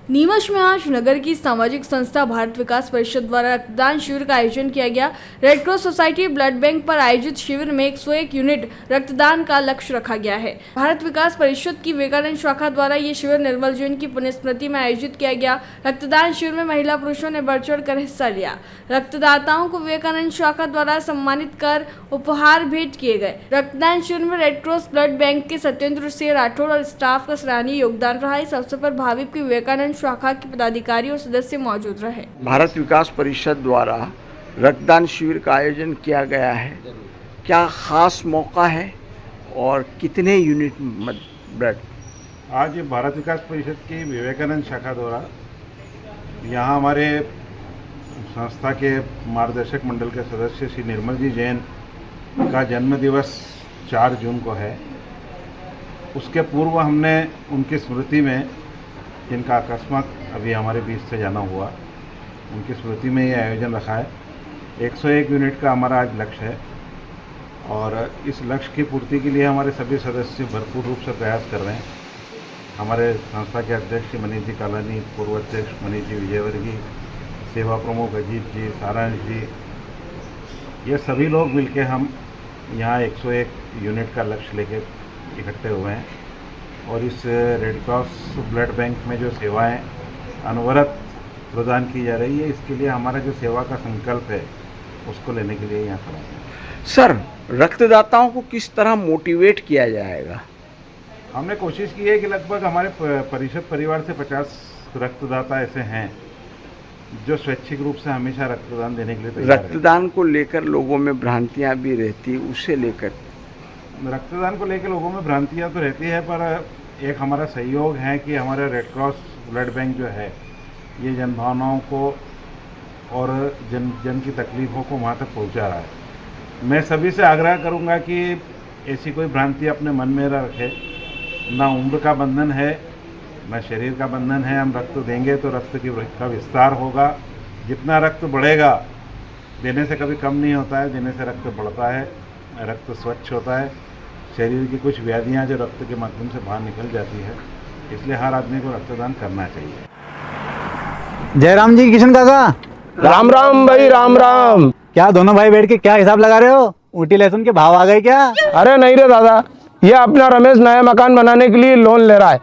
नीमच में आज नगर की सामाजिक संस्था भारत विकास परिषद द्वारा रक्तदान शिविर का आयोजन किया गया। Red cross society blood bank पर आयोजित शिविर में 101 यूनिट रक्तदान का लक्ष्य रखा गया है। भारत विकास परिषद की विवेकानंद शाखा द्वारा ये शिविर निर्मल जैन की पुण्य स्मृति में आयोजित किया गया। रक्तदान शिविर में महिला पुरुषों ने बढ़ चढ़ कर हिस्सा लिया। रक्तदाताओं को विवेकानंद शाखा द्वारा सम्मानित कर उपहार भेंट किए गए। रक्तदान शिविर में रेड क्रॉस ब्लड बैंक के सत्येंद्र सिंह राठौड़ और स्टाफ का सराहनीय योगदान रहा। इस अवसर पर भाविप की विवेकानंद शाखा के पदाधिकारी और सदस्य मौजूद रहे। भारत विकास परिषद द्वारा रक्तदान शिविर का आयोजन किया गया है। क्या खास मौका है और कितने यूनिट ब्लड? आज भारत विकास परिषद की विवेकानंद शाखा द्वारा यहाँ हमारे संस्था के मार्गदर्शक मंडल के सदस्य श्री निर्मल जी जैन का जन्म दिवस 4 जून को है। उसके पूर्व हमने उनकी स्मृति में, जिनका अकस्मात अभी हमारे बीच से जाना हुआ, उनकी स्मृति में ये आयोजन रखा है। 101 यूनिट का हमारा आज लक्ष्य है और इस लक्ष्य की पूर्ति के लिए हमारे सभी सदस्य भरपूर रूप से प्रयास कर रहे हैं। हमारे संस्था के अध्यक्ष मनीष जी कालानी, पूर्व अध्यक्ष मनीष जी विजयवर्गीय, सेवा प्रमुख अजीत जी, सारांश जी, ये सभी लोग मिलकर हम यहाँ 101 यूनिट का लक्ष्य लेके इकट्ठे हुए हैं। और इस रेड क्रॉस ब्लड बैंक में जो सेवाएं अनवरत प्रदान की जा रही है, इसके लिए हमारा जो सेवा का संकल्प है उसको लेने के लिए यहाँ खड़ा है। सर, रक्तदाताओं को किस तरह मोटिवेट किया जाएगा? हमने कोशिश की है कि लगभग हमारे परिषद परिवार से 50 रक्तदाता ऐसे हैं जो स्वैच्छिक रूप से हमेशा रक्तदान देने के लिए तैयार हैं। रक्तदान को लेकर लोगों में भ्रांतियाँ भी रहती, उसे लेकर रक्तदान को लेकर लोगों में भ्रांतियाँ तो रहती है, पर एक हमारा सहयोग है कि हमारा रेड क्रॉस ब्लड बैंक जो है ये जनभावनाओं को और जन की तकलीफ़ों को वहाँ तक पहुँचा रहा है। मैं सभी से आग्रह करूँगा कि ऐसी कोई भ्रांति अपने मन में रखे। ना उम्र का बंधन है, ना शरीर का बंधन है। हम रक्त देंगे तो रक्त का विस्तार होगा। जितना रक्त बढ़ेगा, देने से कभी कम नहीं होता है, देने से रक्त बढ़ता है, रक्त स्वच्छ होता है। शरीर की कुछ व्याधियाँ जो रक्त के माध्यम से बाहर निकल जाती है, इसलिए हर आदमी को रक्तदान करना चाहिए। जयराम जी, किशन काका, राम राम भाई, राम राम। क्या दोनों भाई बैठ के क्या हिसाब लगा रहे हो? ऊटी लहसुन के भाव आ गए क्या? अरे नहीं रे दादा, ये अपना रमेश नया मकान बनाने के लिए लोन ले रहा है।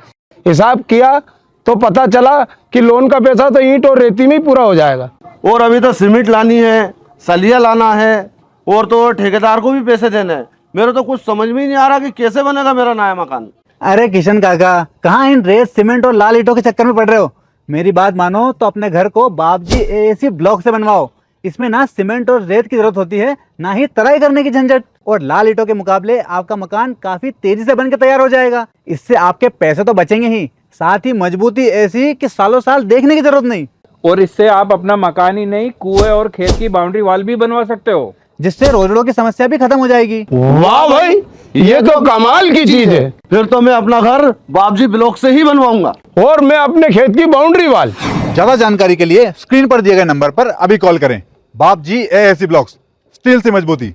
हिसाब किया तो पता चला कि लोन का पैसा तो ईंट और रेती में ही पूरा हो जाएगा। और अभी तो सीमेंट लानी है, सलिया लाना है, और तो ठेकेदार को भी पैसे देने हैं। मेरे तो कुछ समझ में ही नहीं आ रहा कि कैसे बनेगा मेरा नया मकान। अरे किशन काका, कहाँ इन रेत सीमेंट और लाल ईंटों के चक्कर में पड़ रहे हो? मेरी बात मानो तो अपने घर को बाबजी एएसी ब्लॉक से बनवाओ। इसमें ना सीमेंट और रेत की जरूरत होती है, ना ही तराई करने की झंझट। और लाल ईंटों के मुकाबले आपका मकान काफी तेजी से बनकर तैयार हो जाएगा। इससे आपके पैसे तो बचेंगे ही, साथ ही मजबूती ऐसी कि सालों साल देखने की जरूरत नहीं। और इससे आप अपना मकान ही नहीं, कुएं और खेत की बाउंड्री वॉल भी बनवा सकते हो, जिससे रोजड़ों की समस्या भी खत्म हो जाएगी। वाह भाई, ये तो कमाल की चीज है। फिर तो मैं अपना घर बाबजी ब्लॉक से ही बनवाऊंगा। और मैं अपने खेत की बाउंड्री वाल। ज्यादा जानकारी के लिए स्क्रीन पर दिए गए नंबर पर अभी कॉल करें। बाबजी एएसी ब्लॉक्स, स्टील से मजबूती।